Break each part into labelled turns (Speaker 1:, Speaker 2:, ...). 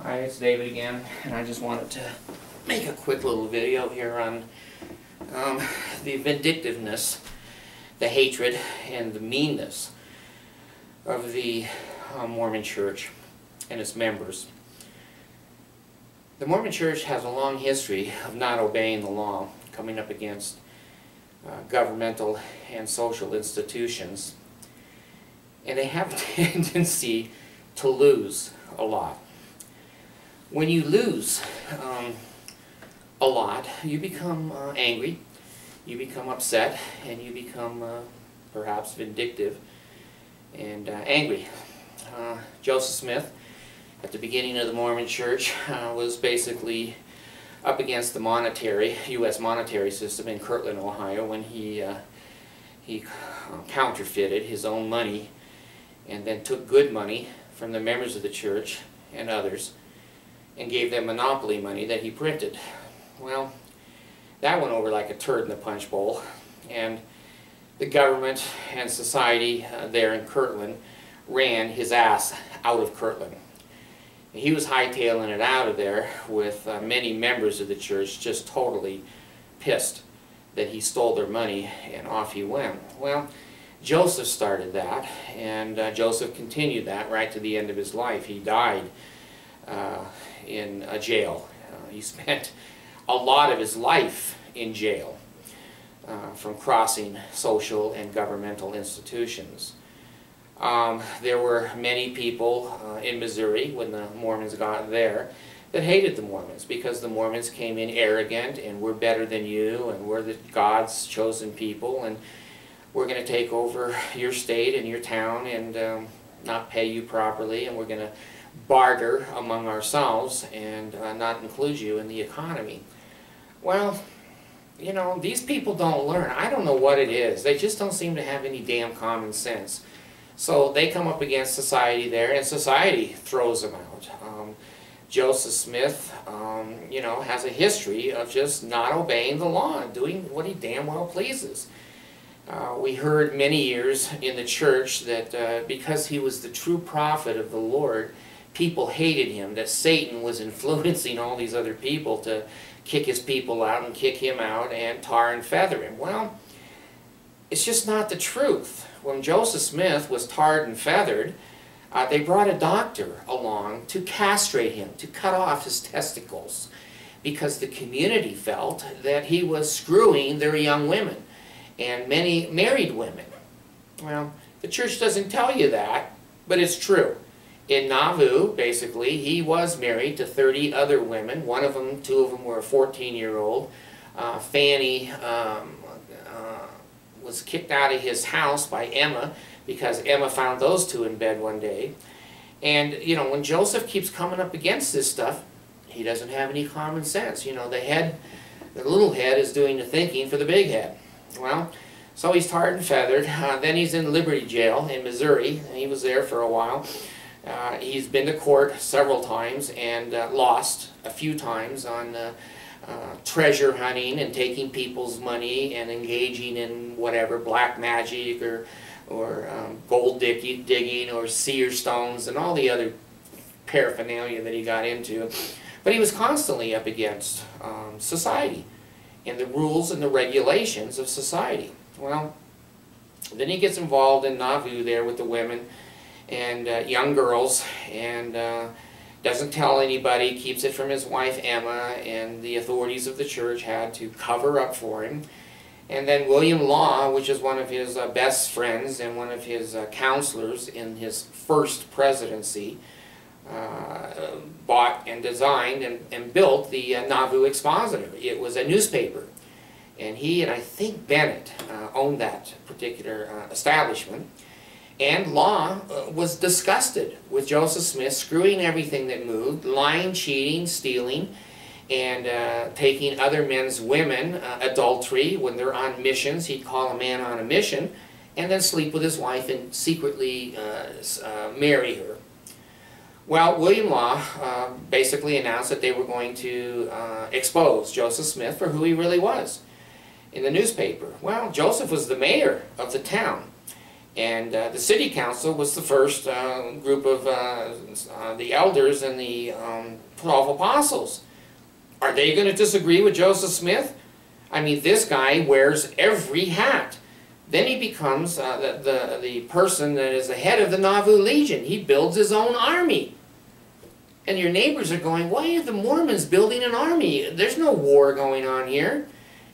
Speaker 1: Hi, it's David again, and I just wanted to make a quick little video here on the vindictiveness, the hatred, and the meanness of the Mormon Church and its members. The Mormon Church has a long history of not obeying the law, coming up against governmental and social institutions, and they have a tendency to lose a lot. When you lose a lot, you become angry, you become upset, and you become perhaps vindictive and angry. Joseph Smith, at the beginning of the Mormon Church, was basically up against the U.S. monetary system in Kirtland, Ohio, when he counterfeited his own money and then took good money from the members of the church and others and gave them monopoly money that he printed. Well, that went over like a turd in the punch bowl, and the government and society there in Kirtland ran his ass out of Kirtland. He was hightailing it out of there with many members of the church just totally pissed that he stole their money, and off he went. Well, Joseph started that, and Joseph continued that right to the end of his life. He died in a jail. He spent a lot of his life in jail from crossing social and governmental institutions. There were many people in Missouri when the Mormons got there that hated the Mormons because the Mormons came in arrogant and we're better than you and we're the God's chosen people and we're going to take over your state and your town and not pay you properly, and we're going to barter among ourselves and not include you in the economy. Well, you know, these people don't learn. I don't know what it is. They just don't seem to have any damn common sense. So they come up against society there, and society throws them out. Joseph Smith, you know, has a history of just not obeying the law and doing what he damn well pleases. We heard many years in the church that because he was the true prophet of the Lord, people hated him, that Satan was influencing all these other people to kick his people out and kick him out and tar and feather him. Well, it's just not the truth. When Joseph Smith was tarred and feathered, they brought a doctor along to castrate him, to cut off his testicles, because the community felt that he was screwing their young women and many married women. Well, the church doesn't tell you that, but it's true. In Nauvoo, basically, he was married to 30 other women. Two of them were a 14-year-old. Fanny was kicked out of his house by Emma because Emma found those two in bed one day. And, you know, when Joseph keeps coming up against this stuff, he doesn't have any common sense. You know, the little head is doing the thinking for the big head. Well, so he's tarred and feathered. Then he's in Liberty Jail in Missouri. He was there for a while. He's been to court several times and lost a few times on treasure hunting and taking people's money and engaging in whatever, black magic or gold digging or seer stones and all the other paraphernalia that he got into. But he was constantly up against society and the rules and the regulations of society. Well, then he gets involved in Nauvoo there with the women and young girls, and doesn't tell anybody, keeps it from his wife Emma, and the authorities of the church had to cover up for him. And then William Law, which is one of his best friends and one of his counselors in his first presidency, bought and designed and built the Nauvoo Expositor. It was a newspaper, and he and I think Bennett owned that particular establishment. And Law was disgusted with Joseph Smith screwing everything that moved, lying, cheating, stealing, and taking other men's women, adultery. When they're on missions, he'd call a man on a mission and then sleep with his wife and secretly marry her. Well, William Law basically announced that they were going to expose Joseph Smith for who he really was in the newspaper. Well, Joseph was the mayor of the town. And the city council was the first group of the elders and the 12 apostles. Are they going to disagree with Joseph Smith? I mean, this guy wears every hat. Then he becomes the person that is the head of the Nauvoo Legion. He builds his own army. And your neighbors are going, why are the Mormons building an army? There's no war going on here.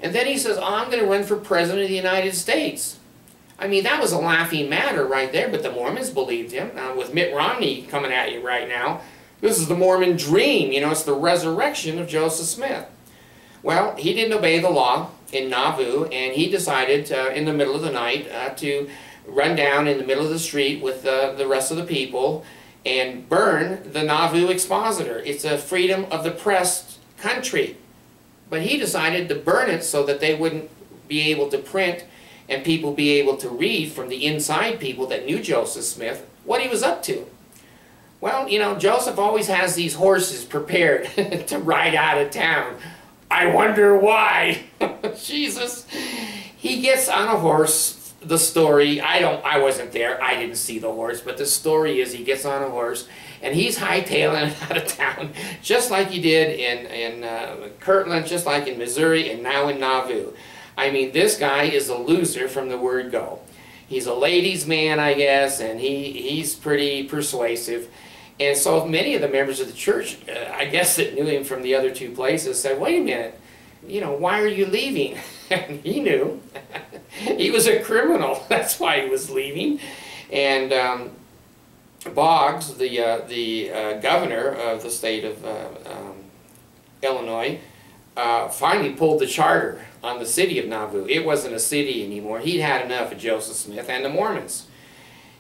Speaker 1: And then he says, oh, I'm going to run for president of the United States. I mean, that was a laughing matter right there, but the Mormons believed him. Now, with Mitt Romney coming at you right now, this is the Mormon dream. You know, it's the resurrection of Joseph Smith. Well, he didn't obey the law in Nauvoo, and he decided in the middle of the night to run down in the middle of the street with the rest of the people and burn the Nauvoo Expositor. It's a freedom of the press country. But he decided to burn it so that they wouldn't be able to print and people be able to read from the inside people that knew Joseph Smith what he was up to. Well, you know, Joseph always has these horses prepared to ride out of town. I wonder why. Jesus. He gets on a horse. The story, I wasn't there. I didn't see the horse, but the story is he gets on a horse and he's hightailing it out of town, just like he did in Kirtland, just like in Missouri, and now in Nauvoo. I mean, this guy is a loser from the word go. He's a ladies' man, I guess, and he's pretty persuasive. And so many of the members of the church, I guess, that knew him from the other two places said, wait a minute, you know, why are you leaving? And he knew. He was a criminal. That's why he was leaving. And Boggs, the governor of the state of Illinois, finally pulled the charter on the city of Nauvoo. It wasn't a city anymore. He'd had enough of Joseph Smith and the Mormons.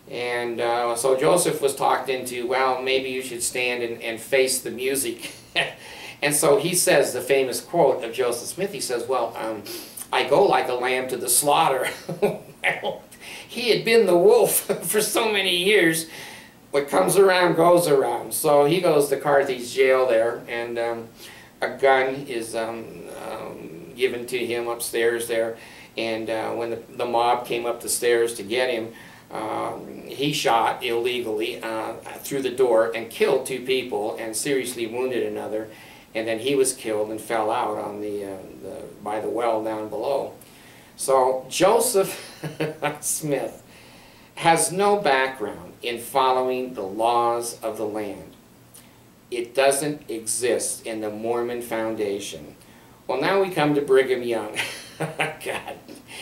Speaker 1: And so Joseph was talked into, well, maybe you should stand and face the music. And so he says the famous quote of Joseph Smith. He says, well, I go like a lamb to the slaughter. Well, he had been the wolf for so many years. What comes around goes around. So he goes to Carthage jail there, and a gun is given to him upstairs there. And when the mob came up the stairs to get him, he shot illegally through the door and killed 2 people and seriously wounded another. And then he was killed and fell out on by the well down below. So Joseph Smith has no background in following the laws of the land. It doesn't exist in the Mormon foundation. Well, now we come to Brigham Young. God,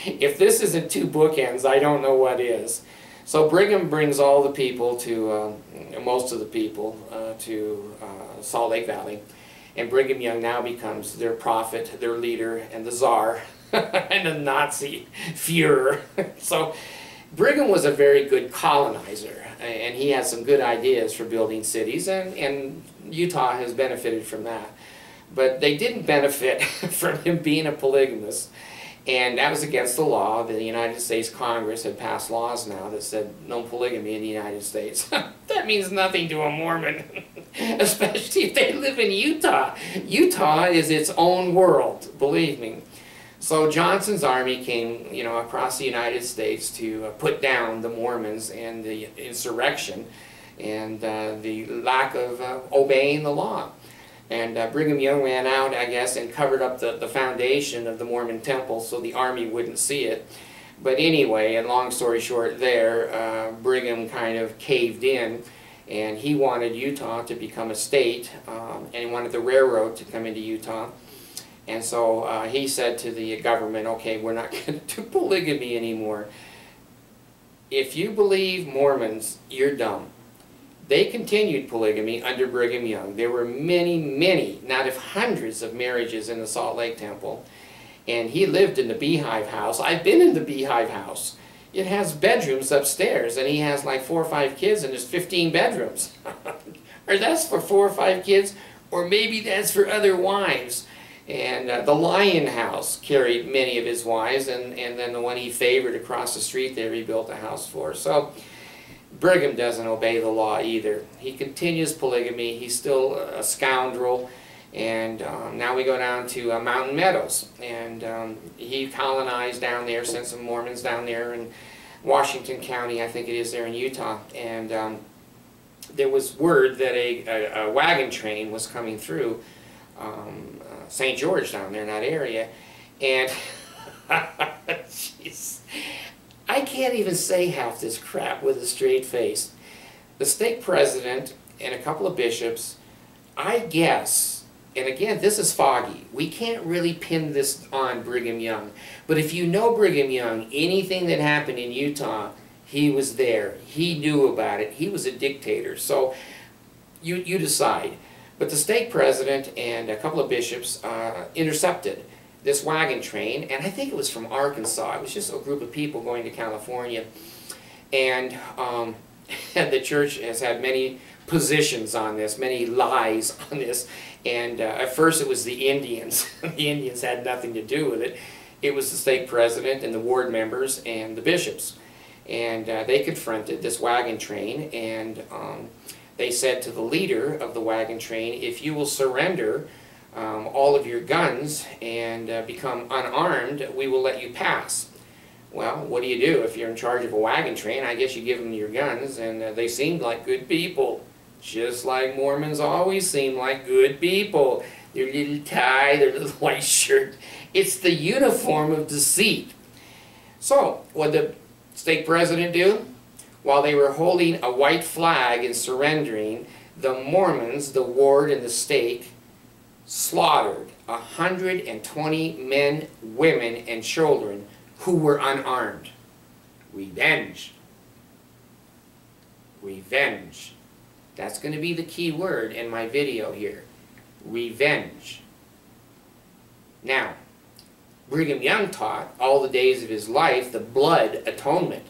Speaker 1: if this isn't 2 bookends, I don't know what is. So Brigham brings all the people to, most of the people, to Salt Lake Valley. And Brigham Young now becomes their prophet, their leader, and the czar, and the Nazi Führer. So Brigham was a very good colonizer, and he had some good ideas for building cities, and Utah has benefited from that. But they didn't benefit from him being a polygamist, and that was against the law. The United States Congress had passed laws now that said no polygamy in the United States. That means nothing to a Mormon, especially if they live in Utah. Utah is its own world, believe me. So Johnson's army came, you know, across the United States to put down the Mormons and the insurrection and the lack of obeying the law. And Brigham Young ran out, I guess, and covered up the foundation of the Mormon temple so the army wouldn't see it. But anyway, and long story short there, Brigham kind of caved in, and he wanted Utah to become a state, and he wanted the railroad to come into Utah. And so he said to the government, okay, we're not going to do polygamy anymore. If you believe Mormons, you're dumb. They continued polygamy under Brigham Young. There were many, many, not if hundreds of marriages in the Salt Lake Temple. And he lived in the Beehive House. I've been in the Beehive House. It has bedrooms upstairs, and he has like 4 or 5 kids, and there's 15 bedrooms. Or that's for 4 or 5 kids, or maybe that's for other wives. And the Lion House carried many of his wives, and then the one he favored across the street there, he built a house for. So Brigham doesn't obey the law either. He continues polygamy. He's still a scoundrel. And now we go down to Mountain Meadows. And he colonized down there, sent some Mormons down there, and Washington County, I think it is, there in Utah, and there was word that a wagon train was coming through St. George down there in that area, and jeez, I can't even say half this crap with a straight face. The stake president and a couple of bishops, I guess, and again, this is foggy. We can't really pin this on Brigham Young. But if you know Brigham Young, anything that happened in Utah, he was there. He knew about it. He was a dictator. So you decide. But the stake president and a couple of bishops intercepted this wagon train, and I think it was from Arkansas. It was just a group of people going to California. And the church has had many positions on this, many lies on this. And at first it was the Indians. The Indians had nothing to do with it. It was the stake president and the ward members and the bishops. And they confronted this wagon train, and they said to the leader of the wagon train, if you will surrender all of your guns and become unarmed, we will let you pass. Well, what do? If you're in charge of a wagon train, I guess you give them your guns, and they seemed like good people. Just like Mormons always seem like good people. Their little tie, their little white shirt. It's the uniform of deceit. So, what did the stake president do? While they were holding a white flag and surrendering, the Mormons, the ward and the stake, slaughtered 120 men, women, and children who were unarmed. Revenge. Revenge. That's going to be the key word in my video here. Revenge. Now, Brigham Young taught all the days of his life the blood atonement.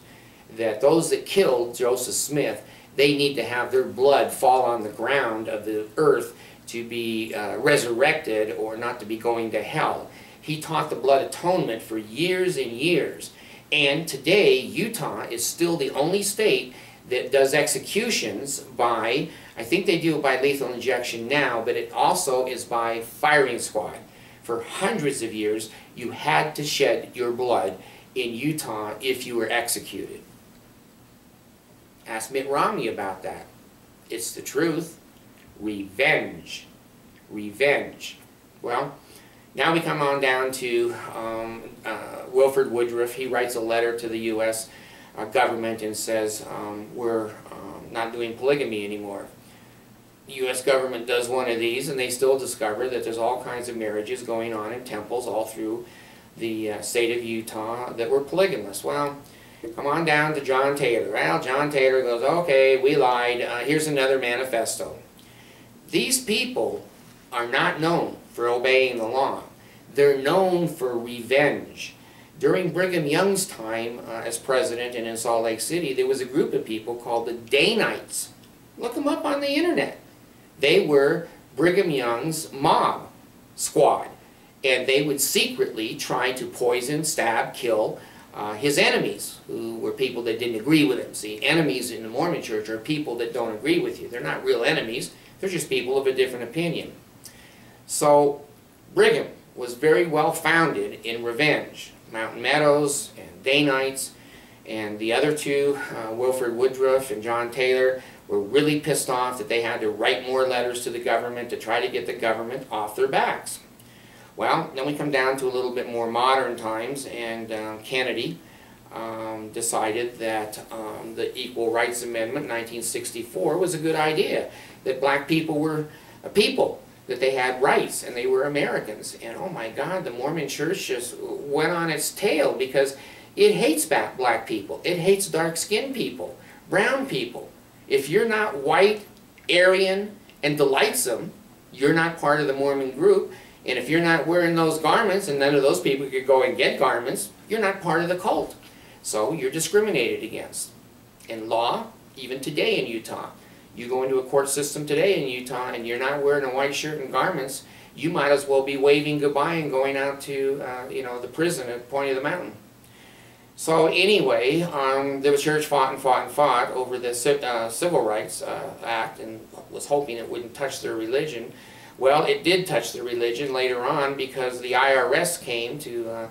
Speaker 1: That those that killed Joseph Smith, they need to have their blood fall on the ground of the earth to be resurrected or not to be going to hell. He taught the blood atonement for years and years. And today, Utah is still the only state that does executions by, I think they do it by lethal injection now, but it also is by firing squad. For hundreds of years, you had to shed your blood in Utah if you were executed. Ask Mitt Romney about that. It's the truth. Revenge. Revenge. Well, now we come on down to Wilford Woodruff. He writes a letter to the U.S. Government and says, we're not doing polygamy anymore. The U.S. government does one of these, and they still discover that there's all kinds of marriages going on in temples all through the state of Utah that were polygamous. Well, come on down to John Taylor. Well, John Taylor goes, okay, we lied. Here's another manifesto. These people are not known for obeying the law. They're known for revenge. During Brigham Young's time as president and in Salt Lake City, there was a group of people called the Danites. Look them up on the internet. They were Brigham Young's mob squad. And they would secretly try to poison, stab, kill his enemies, who were people that didn't agree with him. See, enemies in the Mormon church are people that don't agree with you. They're not real enemies. They're just people of a different opinion. So Brigham was very well founded in revenge. Mountain Meadows and Danites and the other two, Wilford Woodruff and John Taylor, were really pissed off that they had to write more letters to the government to try to get the government off their backs. Well, then we come down to a little bit more modern times, and Kennedy decided that the Equal Rights Amendment, 1964, was a good idea, that black people were a people, that they had rights, and they were Americans. And oh my God, the Mormon church just went on its tail because it hates black people. It hates dark-skinned people, brown people. If you're not white, Aryan, and delightsome, you're not part of the Mormon group. And if you're not wearing those garments, and none of those people could go and get garments, you're not part of the cult. So you're discriminated against. In law, even today in Utah, you go into a court system today in Utah and you're not wearing a white shirt and garments, you might as well be waving goodbye and going out to the prison at Point of the Mountain. So anyway, the church fought and fought and fought over the Civil Rights Act and was hoping it wouldn't touch their religion. Well, it did touch their religion later on because the IRS came to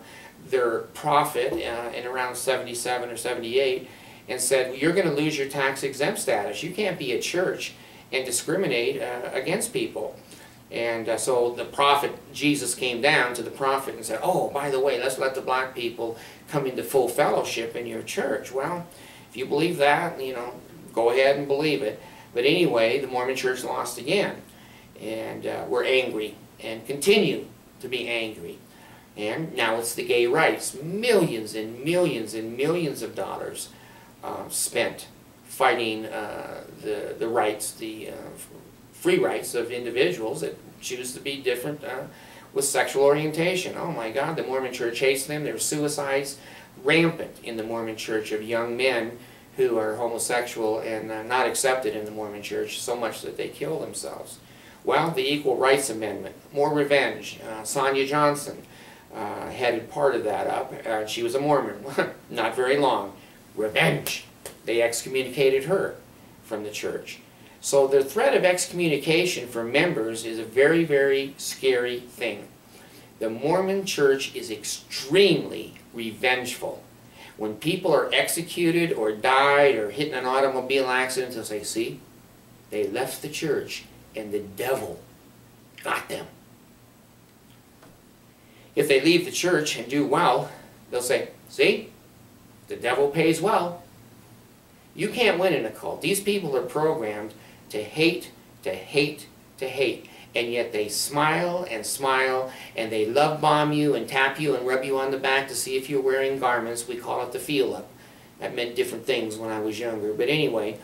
Speaker 1: their prophet in around 77 or 78 and said, well, you're going to lose your tax-exempt status. You can't be a church and discriminate against people. And so the prophet, Jesus, came down to the prophet and said, oh, by the way, let's let the black people come into full fellowship in your church. Well, if you believe that, you know, go ahead and believe it. But anyway, the Mormon church lost again. And we're angry and continue to be angry. And now it's the gay rights. Millions and millions and millions of dollars spent fighting the rights, the free rights of individuals that choose to be different with sexual orientation. Oh my God, the Mormon church hates them. There's suicides rampant in the Mormon church of young men who are homosexual and not accepted in the Mormon church, so much that they kill themselves. Well, the Equal Rights Amendment, more revenge. Sonia Johnson headed part of that up. She was a Mormon, not very long. Revenge. They excommunicated her from the church. So the threat of excommunication for members is a very, very scary thing. The Mormon church is extremely revengeful. When people are executed or died or hit in an automobile accident, they'll say, see, they left the church and the devil got them. If they leave the church and do well, they'll say, see, the devil pays well. You can't win in a cult. These people are programmed to hate, to hate, to hate. And yet they smile and smile, and they love bomb you and tap you and rub you on the back to see if you're wearing garments. We call it the feel up. That meant different things when I was younger. But anyway,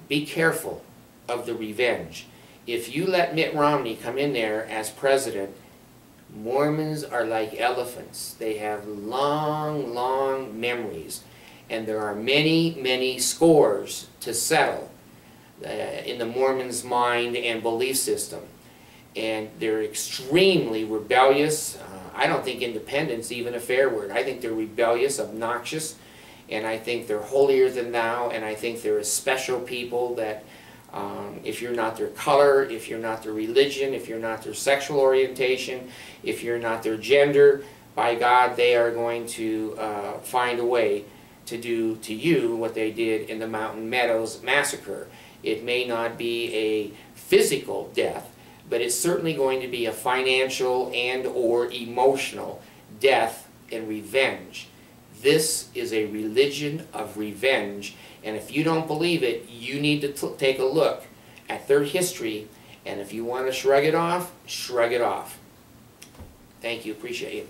Speaker 1: be careful of the revenge. If you let Mitt Romney come in there as president, Mormons are like elephants. They have long, long memories. And there are many, many scores to settle in the Mormons' mind and belief system. And they're extremely rebellious. I don't think independent's even a fair word. I think they're rebellious, obnoxious, and I think they're holier than thou, and I think they're a special people that if you're not their color, if you're not their religion, if you're not their sexual orientation, if you're not their gender, by God, they are going to find a way to do to you what they did in the Meadows massacre. It may not be a physical death, but it's certainly going to be a financial and or emotional death and revenge. This is a religion of revenge, and if you don't believe it, you need to take a look at their history, and if you want to shrug it off, shrug it off. Thank you. Appreciate it.